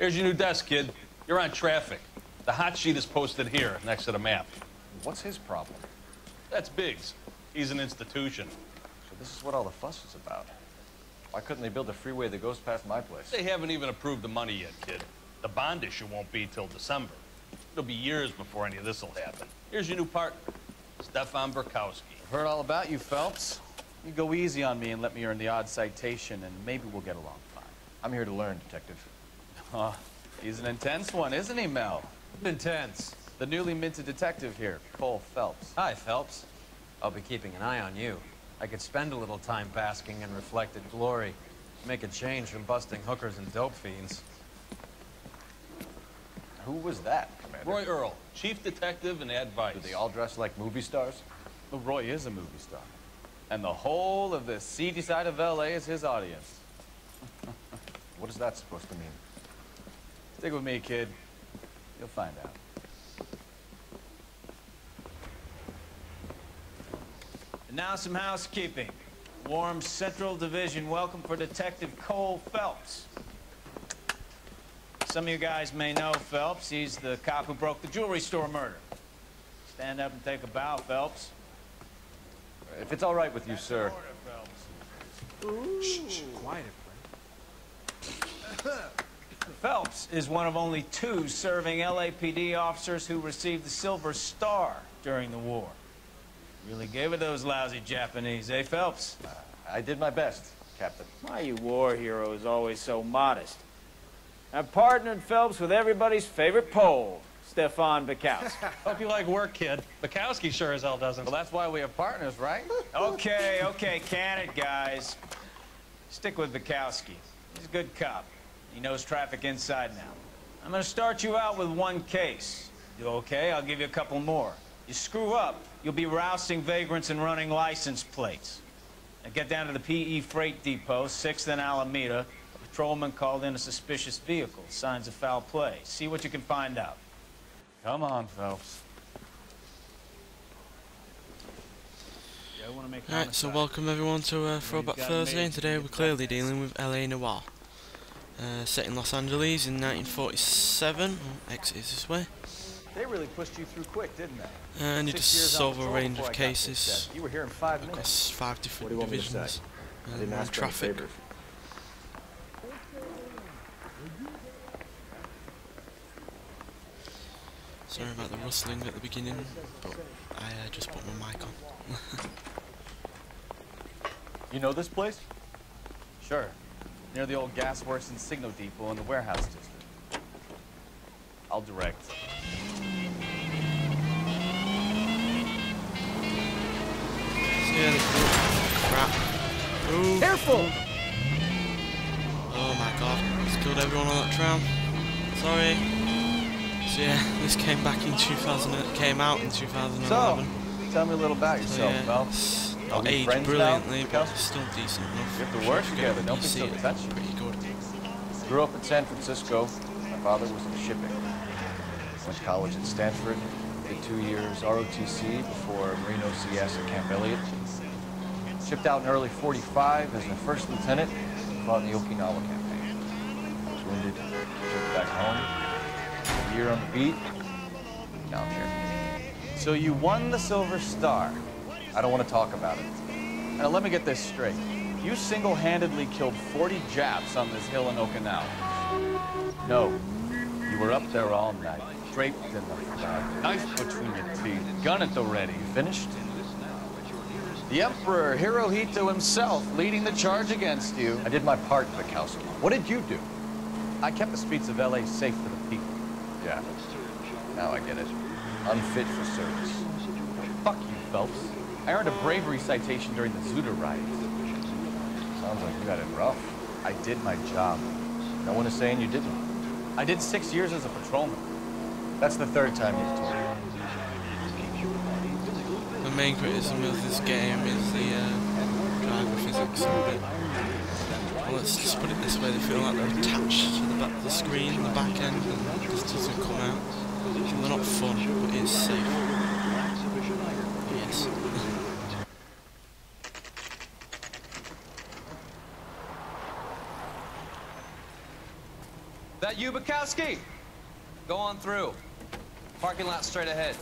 Here's your new desk, kid. You're on traffic. The hot sheet is posted here, next to the map. What's his problem? That's Biggs. He's an institution. So this is what all the fuss is about. Why couldn't they build a freeway that goes past my place? They haven't even approved the money yet, kid. The bond issue won't be till December. It'll be years before any of this will happen. Here's your new partner, Stefan Burkowski. I've heard all about you, Phelps. You go easy on me and let me earn the odd citation, and maybe we'll get along fine. I'm here to learn, Detective. He's an intense one, isn't he, Mel? Intense. The newly minted detective here, Cole Phelps. Hi, Phelps. I'll be keeping an eye on you. I could spend a little time basking in reflected glory. Make a change from busting hookers and dope fiends. Who was that, Commander? Roy Earl, chief detective and advice. Do they all dress like movie stars? Well, Roy is a movie star. And the whole of the seedy side of L.A. is his audience. What is that supposed to mean? Stick with me, kid. You'll find out. And now some housekeeping. Warm Central Division welcome for Detective Cole Phelps. Some of you guys may know Phelps. He's the cop who broke the jewelry store murder. Stand up and take a bow, Phelps. If it's all right with you, sir. Shh, quiet, Phelps is one of only 2 serving LAPD officers who received the Silver Star during the war. Really gave it those lousy Japanese, eh, Phelps? I did my best, Captain. Why, you war hero is always so modest. I've partnered Phelps with everybody's favorite Pole, Stefan Burkowski. Hope you like work, kid. Bukowski sure as hell doesn't. Well, that's why we have partners, right? Okay, can it, guys. Stick with Burkowski. He's a good cop. He knows traffic inside now. I'm gonna start you out with 1 case. You okay? I'll give you a couple more. You screw up, you'll be rousting vagrants and running license plates. Now get down to the PE Freight Depot, 6th and Alameda. A patrolman called in a suspicious vehicle. Signs of foul play. See what you can find out. Come on, Phelps. Alright, so welcome everyone to Throwback Thursday, and today we're clearly dealing with LA Noire. Set in Los Angeles in 1947. Exit is this way. They really pushed you through quick, didn't they? And you just solve a range of cases You were here in 5 minutes. across 5 different What do you want me to divisions. say? I didn't ask for any traffic. favors. Sorry about the rustling at the beginning, but I just put my mic on. You know this place? Sure. Near the old gas works and signal depot in the warehouse district. I'll direct. Yeah, crap. Ooh. Careful! Oh my god, he's killed everyone on that tram. Sorry. So yeah, this came out in 2011. So, tell me a little about So yourself, yeah, Phelps. it's Are not we aged friends brilliantly, now, but Burkowski? it's still decent enough. We have to work If you together, get don't be PC, so it's touchy. pretty good. Grew up in San Francisco. My father was in shipping. Went to college at Stanford. Did 2 years ROTC before Marine OCS at Camp Elliott. Shipped out in early '45 as a first lieutenant. Fought in the Okinawa campaign. Was wounded. Shipped back home. A year on the beat. Now I'm here. So you won the Silver Star. I don't want to talk about it. Now let me get this straight. You single-handedly killed 40 Japs on this hill in Okinawa. No. You were up there all night, draped in the fog, knife between your teeth, gun at the ready. Finished? The Emperor Hirohito himself leading the charge against you. I did my part, Bukowski. What did you do? I kept the streets of LA safe for the people. Yeah. Now I get it. Unfit for service. Fuck you, Phelps. I earned a bravery citation during the Zuda riots. Sounds like you had it rough. I did my job. No one is saying you didn't. I did 6 years as a patrolman. That's the 3rd time you've told me. The main criticism of this game is the driver physics of it. Well, let's just put it this way, they feel like they're attached to the back of the screen, the back end, and it just doesn't come out. So they're not fun, but it's safe. Yes. That you, Bukowski? Go on through. Parking lot straight ahead.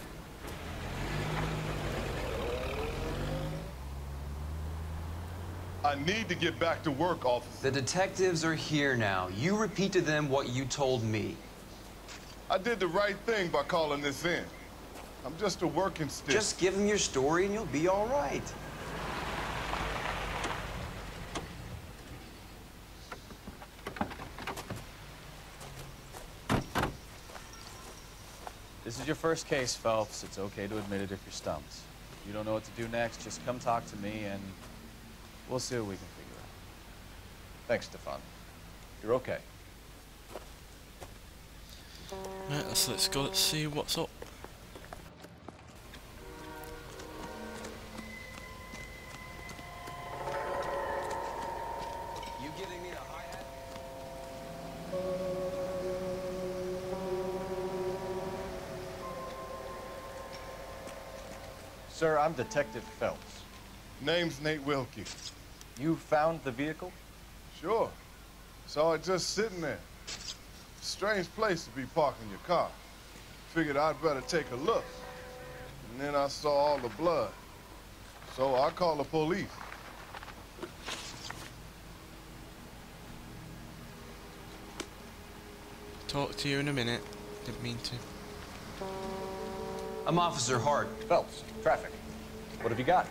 I need to get back to work, officer. The detectives are here now. You repeat to them what you told me. I did the right thing by calling this in. I'm just a working stick. Just give them your story and you'll be all right. This is your first case, Phelps. It's okay to admit it if you're stumped. If you don't know what to do next, just come talk to me and we'll see what we can figure out. Thanks, Stefan. You're okay. Right, let's go. Let's see what's up. You giving me the hi-hat? Sir, I'm Detective Phelps. Name's Nate Wilkie. You found the vehicle? Sure. Saw it just sitting there. Strange place to be parking your car. Figured I'd better take a look. And then I saw all the blood. So I called the police. Talk to you in a minute. Didn't mean to. I'm Officer Hart. Phelps, traffic. What have you got?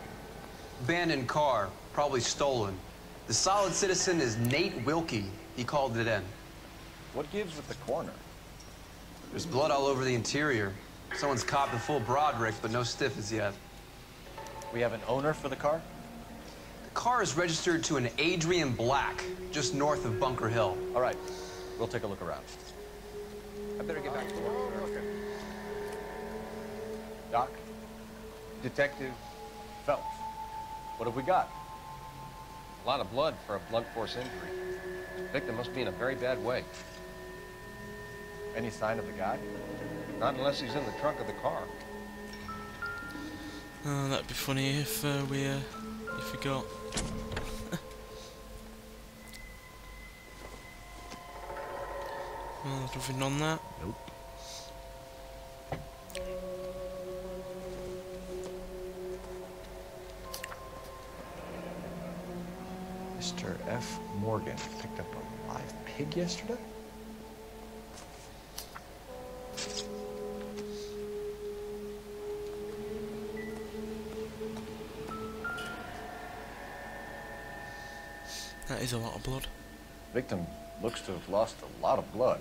Abandoned car, probably stolen. The solid citizen is Nate Wilkie. He called it in. What gives with the coroner? There's blood all over the interior. Someone's copped a full Broderick, but no stiff as yet. We have an owner for the car? The car is registered to an Adrian Black, just north of Bunker Hill. All right, we'll take a look around. I better get back to work. Okay. Doc? Detective Phelps. What have we got? A lot of blood for a blunt force injury. The victim must be in a very bad way. Any sign of the guy? Not unless he's in the trunk of the car. Oh, that'd be funny if we got. Well, there's nothing on that. Nope. Mr. F. Morgan picked up a live pig yesterday? That is a lot of blood. Victim looks to have lost a lot of blood.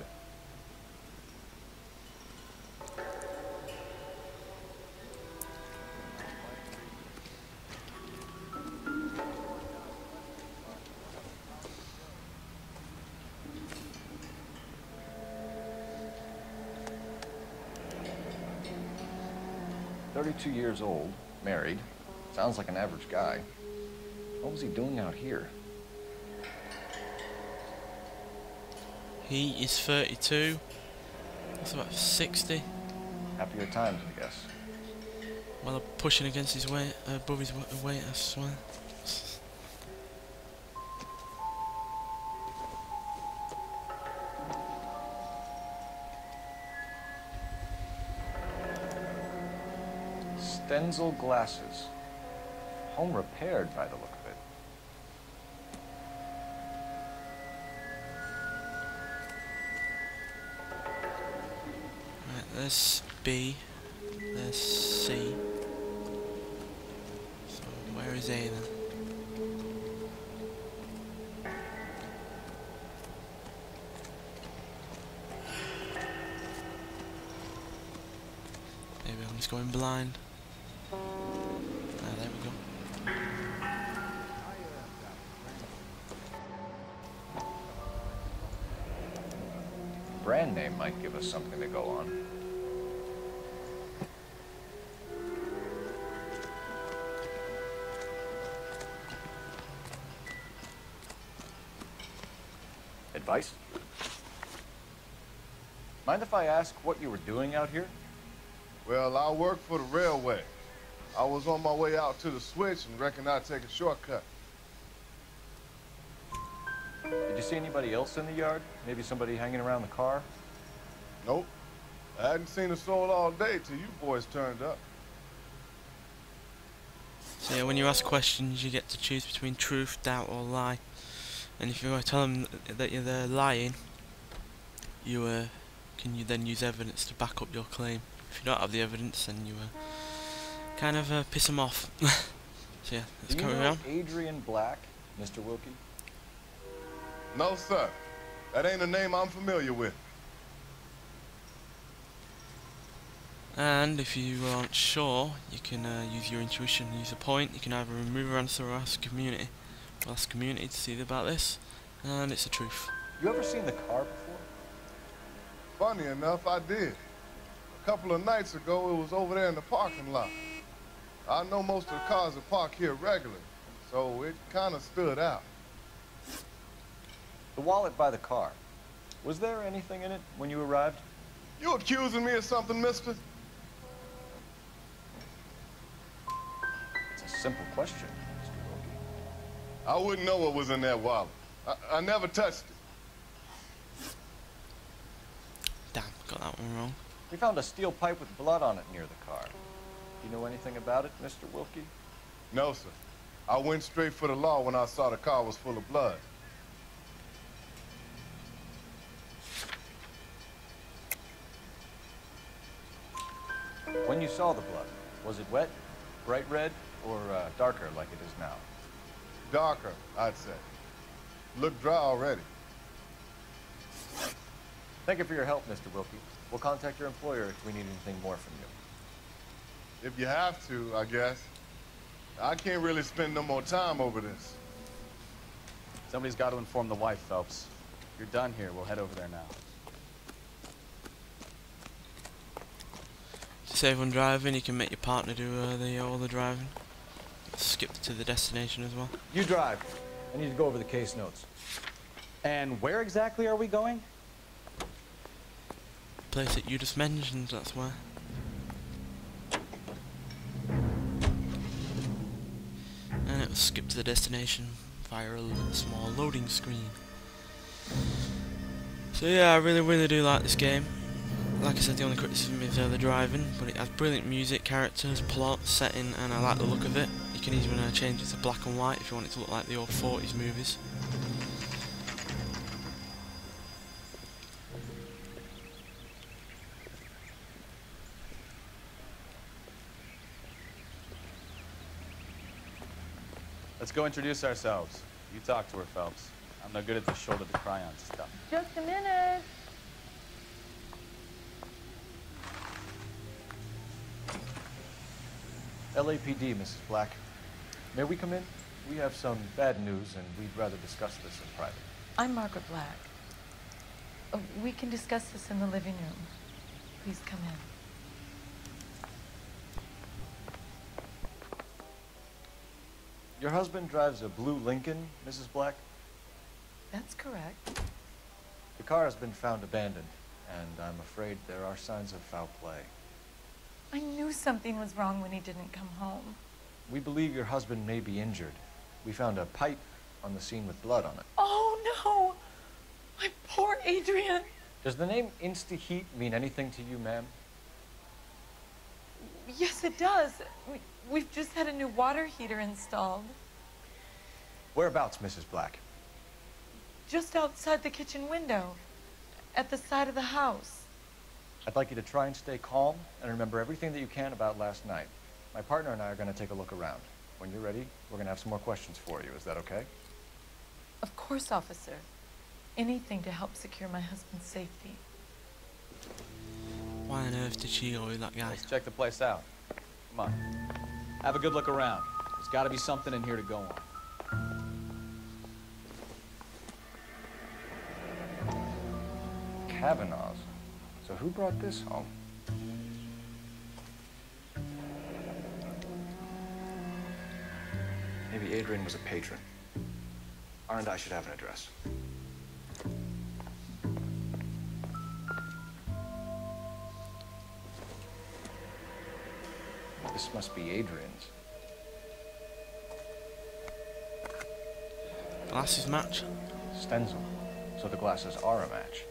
"32 years old, married. Sounds like an average guy. What was he doing out here?" He is 32. That's about 60. Happier times, I guess. Well, pushing against his weight, above his weight, I swear. Stenzel glasses. Home repaired by the look of it. Right, there's B. There's C. So where is A then? Maybe I'm just going blind. Ah, there we go. Brand name might give us something to go on. Advice? Mind if I ask what you were doing out here? Well, I work for the railway. I was on my way out to the switch and reckon I'd take a shortcut. Did you see anybody else in the yard? Maybe somebody hanging around the car? Nope. I hadn't seen a soul all day till you boys turned up. So yeah, when you ask questions, you get to choose between truth, doubt, or lie. And if you want to tell them that they're lying, you can then use evidence to back up your claim. If you don't have the evidence, then you kind of piss them off. So yeah, let's Do you go know around. Adrian Black, Mr. Wilkie? No, sir. That ain't a name I'm familiar with. And if you aren't sure, you can use your intuition, use a point. You can either remove or answer or ask community. We'll ask community to see about this, and it's the truth. You ever seen the car before? Funny enough, I did. A couple of nights ago, it was over there in the parking lot. I know most of the cars are parked here regularly, so it kind of stood out. The wallet by the car. Was there anything in it when you arrived? You accusing me of something, mister? It's a simple question, Mr. Wilkie. I wouldn't know what was in that wallet. I never touched it. Damn, got that one wrong. We found a steel pipe with blood on it near the car. Do you know anything about it, Mr. Wilkie? No, sir. I went straight for the law when I saw the car was full of blood. When you saw the blood, was it wet, bright red, or darker like it is now? Darker, I'd say. Looked dry already. Thank you for your help, Mr. Wilkie. We'll contact your employer if we need anything more from you. If you have to, I guess. I can't really spend no more time over this. Somebody's got to inform the wife, Phelps. If you're done here, we'll head over there now. To save on driving, you can make your partner do all the driving. Skip to the destination as well. You drive. I need to go over the case notes. And where exactly are we going? Place that you just mentioned, that's where. And it will skip to the destination via a small loading screen. So yeah, I really do like this game. Like I said, the only criticism is the driving, but it has brilliant music, characters, plot, setting, and I like the look of it. You can even change it to black and white if you want it to look like the old 40s movies. Let's go introduce ourselves. You talk to her, Phelps. I'm no good at the shoulder to cry on stuff. Just a minute. LAPD, Mrs. Black. May we come in? We have some bad news, and we'd rather discuss this in private. I'm Margaret Black. We can discuss this in the living room. Please come in. Your husband drives a blue Lincoln, Mrs. Black? That's correct. The car has been found abandoned, and I'm afraid there are signs of foul play. I knew something was wrong when he didn't come home. We believe your husband may be injured. We found a pipe on the scene with blood on it. Oh, no! My poor Adrian! Does the name Insta-Heat mean anything to you, ma'am? Yes, it does. We've just had a new water heater installed. Whereabouts, Mrs. Black? Just outside the kitchen window, at the side of the house. I'd like you to try and stay calm and remember everything that you can about last night. My partner and I are going to take a look around. When you're ready, we're going to have some more questions for you. Is that okay? Of course, officer. Anything to help secure my husband's safety. Why on earth did she go with that guy? Let's check the place out. Come on. Have a good look around. There's got to be something in here to go on. Kavanaugh's. So who brought this home? Maybe Adrian was a patron. R&I should have an address. This must be Adrian's. Glasses match. stencil, so the glasses are a match.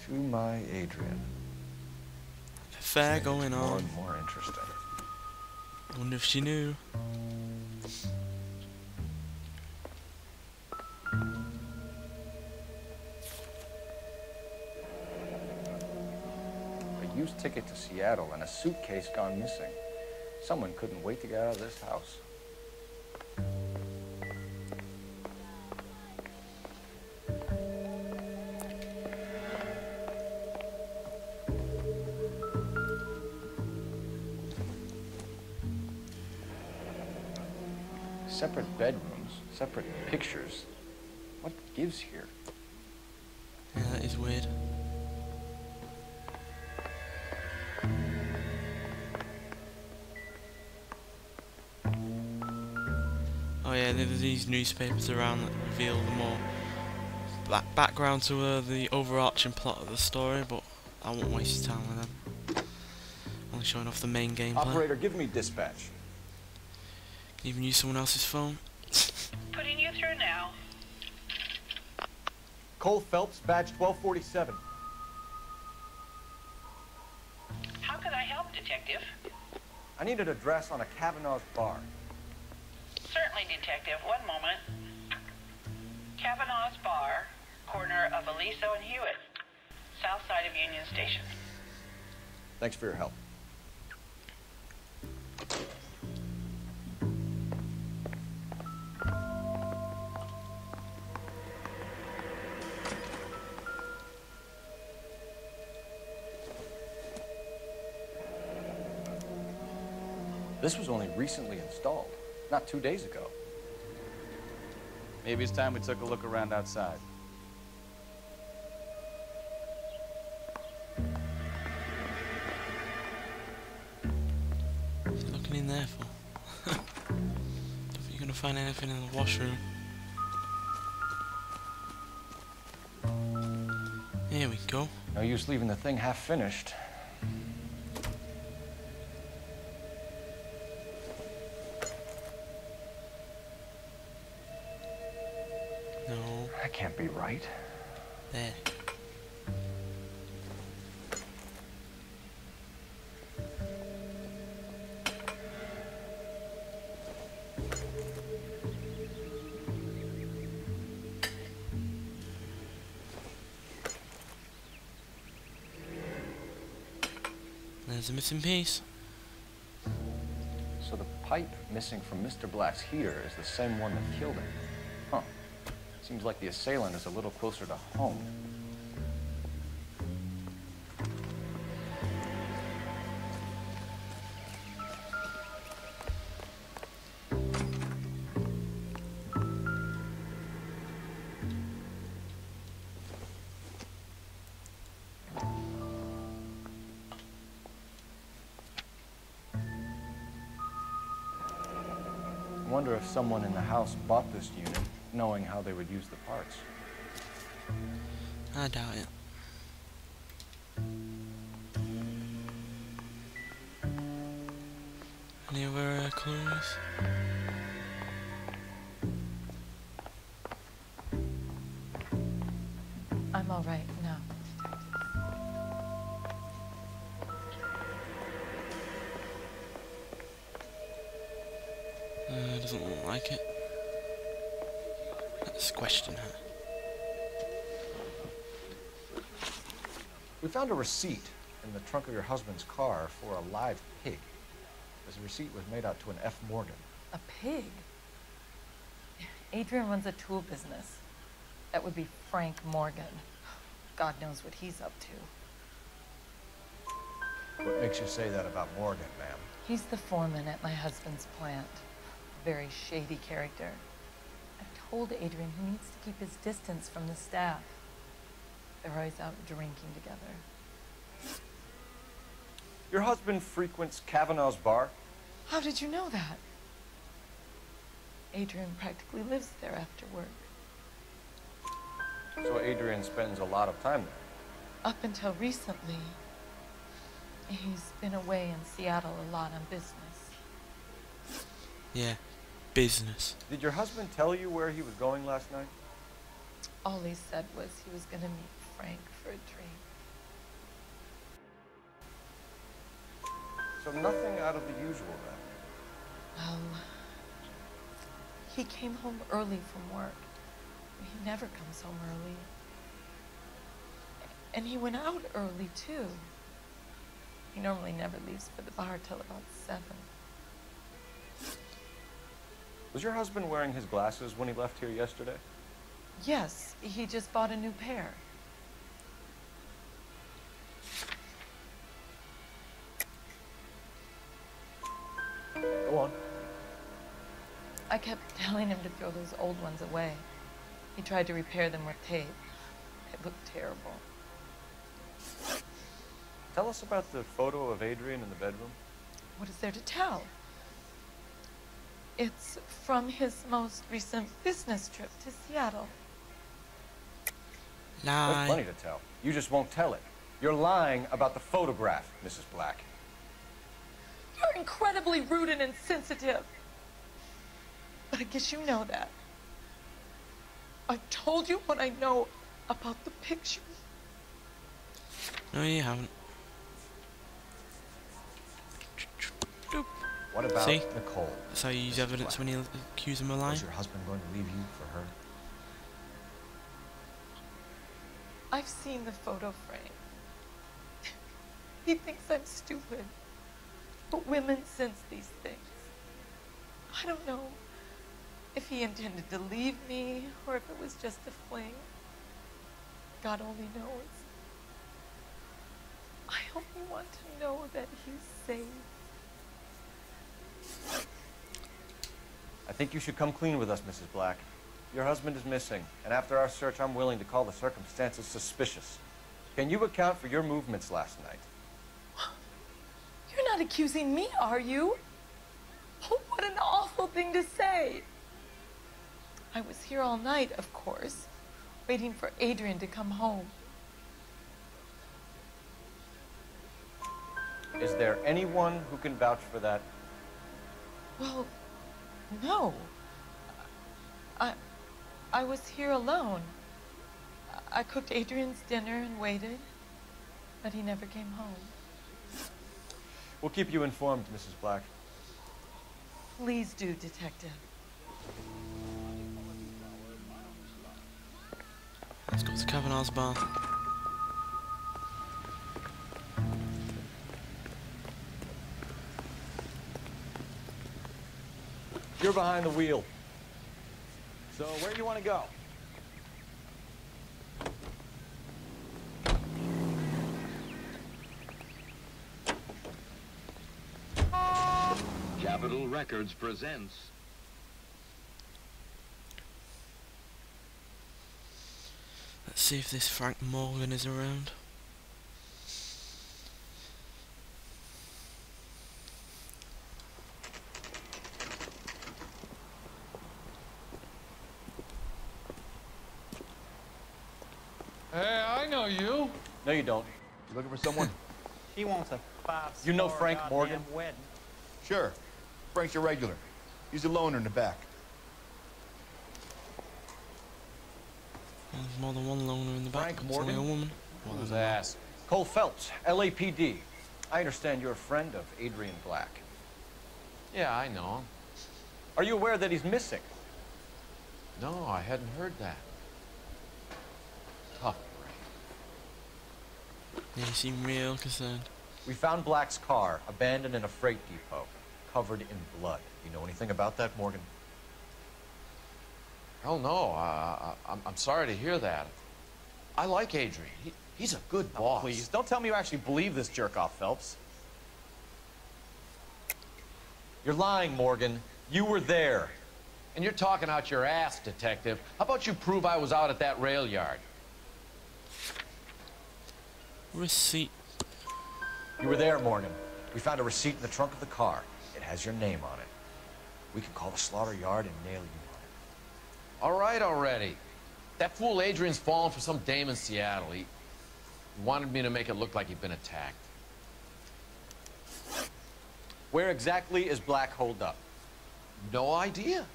To my Adrian. Affair going More on. and more interesting. I wonder if she knew. A used ticket to Seattle and a suitcase gone missing. Someone couldn't wait to get out of this house. Separate bedrooms, separate pictures. What gives here? Yeah, that is weird. Oh yeah, there's these newspapers around that reveal the more background to the overarching plot of the story, but I won't waste time with them. Only showing off the main gameplay. Operator, give me dispatch. Can even use someone else's phone. Putting you through now. Cole Phelps, badge 1247. How can I help, Detective? I need an address on a Kavanaugh's bar. Certainly, Detective. One moment. Kavanaugh's Bar, corner of Aliso and Hewitt, south side of Union Station. Thanks for your help. This was only recently installed, not 2 days ago. Maybe it's time we took a look around outside. What's he looking in there for? Don't think you're gonna find anything in the washroom. Here we go. No use leaving the thing half finished. No. That can't be right. There. There's a missing piece. So the pipe missing from Mr. Black's heater is the same one that killed him. Huh. Seems like the assailant is a little closer to home. I wonder if someone in the house bought this unit, knowing how they would use the parts. I doubt it. Any other clues? I'm all right now, Detective. Doesn't look like it. Let's question her. We found a receipt in the trunk of your husband's car for a live pig. This receipt was made out to an F. Morgan. A pig? Adrian runs a tool business. That would be Frank Morgan. God knows what he's up to. What makes you say that about Morgan, ma'am? He's the foreman at my husband's plant. Very shady character. I told Adrian he needs to keep his distance from the staff. They're always out drinking together. Your husband frequents Kavanaugh's bar? How did you know that? Adrian practically lives there after work. So Adrian spends a lot of time there? Up until recently, he's been away in Seattle a lot on business. Yeah, business. Did your husband tell you where he was going last night? All he said was he was going to meet Frank for a drink. So nothing out of the usual then? Well, he came home early from work. He never comes home early. And he went out early, too. He normally never leaves for the bar till about 7. Was your husband wearing his glasses when he left here yesterday? Yes, he just bought a new pair. Go on. I kept telling him to throw those old ones away. He tried to repair them with tape. It looked terrible. Tell us about the photo of Adrian in the bedroom. What is there to tell? It's from his most recent business trip to Seattle. Lie. There's plenty to tell. You just won't tell it. You're lying about the photograph, Mrs. Black. You're incredibly rude and insensitive. But I guess you know that. I've told you what I know about the pictures. No, you haven't. What about See? Nicole? That's how you use evidence when you accuse him of lying. Was your husband going to leave you for her? I've seen the photo frame. He thinks I'm stupid. But women sense these things. I don't know if he intended to leave me or if it was just a fling. God only knows. I only want to know that he's safe. I think you should come clean with us, Mrs. Black. Your husband is missing, and after our search, I'm willing to call the circumstances suspicious. Can you account for your movements last night? You're not accusing me, are you? Oh, what an awful thing to say. I was here all night, of course, waiting for Adrian to come home. Is there anyone who can vouch for that? Well, no. I was here alone. I cooked Adrian's dinner and waited, but he never came home. We'll keep you informed, Mrs. Black. Please do, Detective. Let's go to Kavanaugh's bar. You're behind the wheel. So where do you want to go? Capitol Records presents Let's see if this Frank Morgan is around. Hey, I know you. No, you don't. You looking for someone? He wants a 5-star You know Frank Morgan? wedding. Sure. Frank's your regular. He's a loner in the back. There's more than one loner in the back. Frank It's only Morgan? a woman. Who's ass? Cole Phelps, LAPD. I understand you're a friend of Adrian Black. Yeah, I know him. Are you aware that he's missing? No, I hadn't heard that. Tough break. Yeah, you seem real concerned. We found Black's car abandoned in a freight depot, covered in blood. You know anything about that, Morgan? Hell no. I'm sorry to hear that. I like Adrian. He's a good boss. Please, don't tell me you actually believe this jerk-off, Phelps. You're lying, Morgan. You were there. And you're talking out your ass, detective. How about you prove I was out at that rail yard? Receipt. You were there, Morgan. We found a receipt in the trunk of the car. It has your name on it. We can call the slaughter yard and nail you on it. All right already. That fool Adrian's fallen for some dame in Seattle. He wanted me to make it look like he'd been attacked. Where exactly is Black holed up? No idea.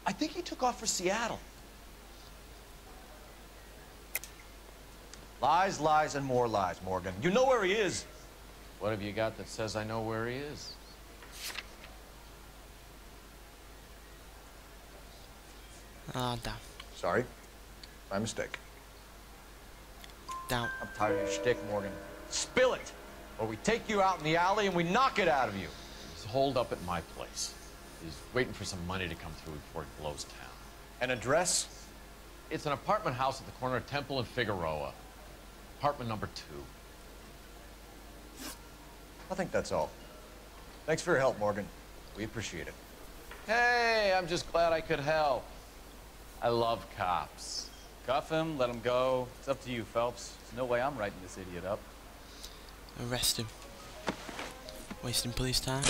I think he took off for Seattle. Lies, lies, and more lies, Morgan. You know where he is. What have you got that says I know where he is? Ah, damn. Sorry. My mistake. Down. I'm tired of your shtick, Morgan. Spill it, or we take you out in the alley and we knock it out of you. He's holed up at my place. He's waiting for some money to come through before he blows town. An address? It's an apartment house at the corner of Temple and Figueroa. Apartment number 2. I think that's all. Thanks for your help, Morgan. We appreciate it. Hey, I'm just glad I could help. I love cops. Cuff him, let him go. It's up to you, Phelps. There's no way I'm writing this idiot up. Arrest him. Wasting police time.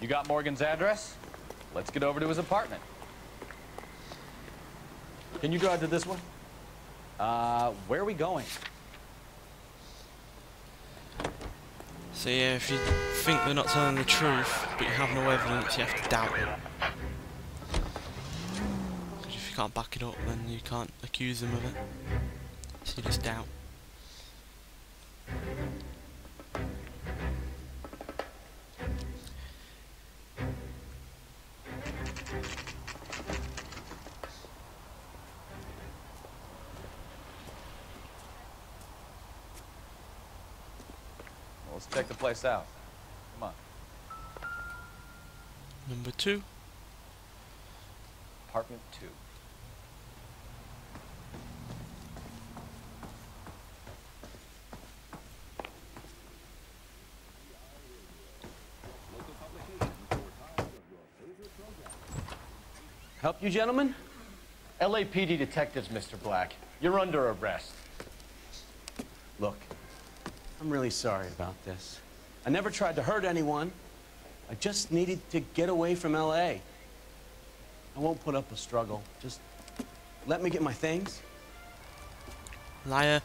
You got Morgan's address? Let's get over to his apartment. Can you drive to this one? Where are we going? So yeah, if you think they're not telling the truth, but you have no evidence, you have to doubt them. Because if you can't back it up, then you can't accuse them of it. So you just doubt. Let's check the place out. Come on. Number 2. Apartment 2. Help you, gentlemen? LAPD detectives, Mr. Black. You're under arrest. Look, I'm really sorry about this. I never tried to hurt anyone. I just needed to get away from LA. I won't put up a struggle. Just let me get my things. Liar.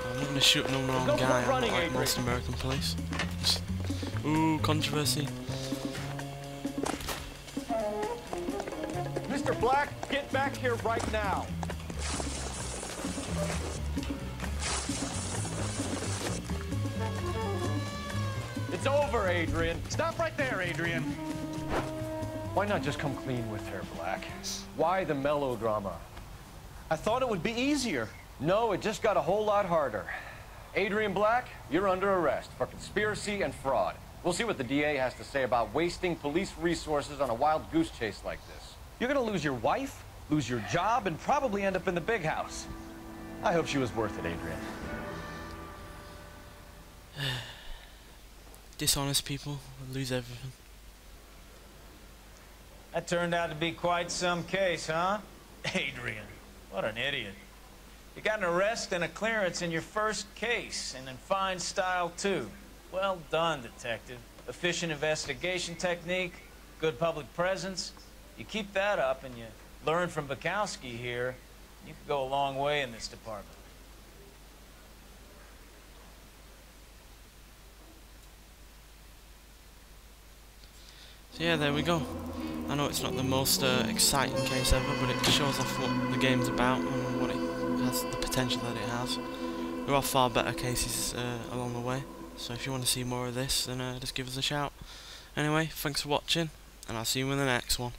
I'm not gonna shoot no wrong guy. I'm not like most American police. Ooh, controversy. Mr. Black, get back here right now. It's over, Adrian. Stop right there, Adrian. Why not just come clean with her, Black? Why the melodrama? I thought it would be easier. No, it just got a whole lot harder. Adrian Black, you're under arrest for conspiracy and fraud. We'll see what the DA has to say about wasting police resources on a wild goose chase like this. You're gonna lose your wife, lose your job, and probably end up in the big house. I hope she was worth it, Adrian. Dishonest people lose everything. That turned out to be quite some case, huh? Adrian, what an idiot. You got an arrest and a clearance in your first case, and in fine style, too. Well done, detective. Efficient investigation technique, good public presence. You keep that up and you learn from Bukowski here, you could go a long way in this department. So yeah, there we go. I know it's not the most exciting case ever, but it shows off what the game's about and what it has, the potential that it has. There are far better cases along the way, so if you want to see more of this, then just give us a shout. Anyway, thanks for watching, and I'll see you in the next one.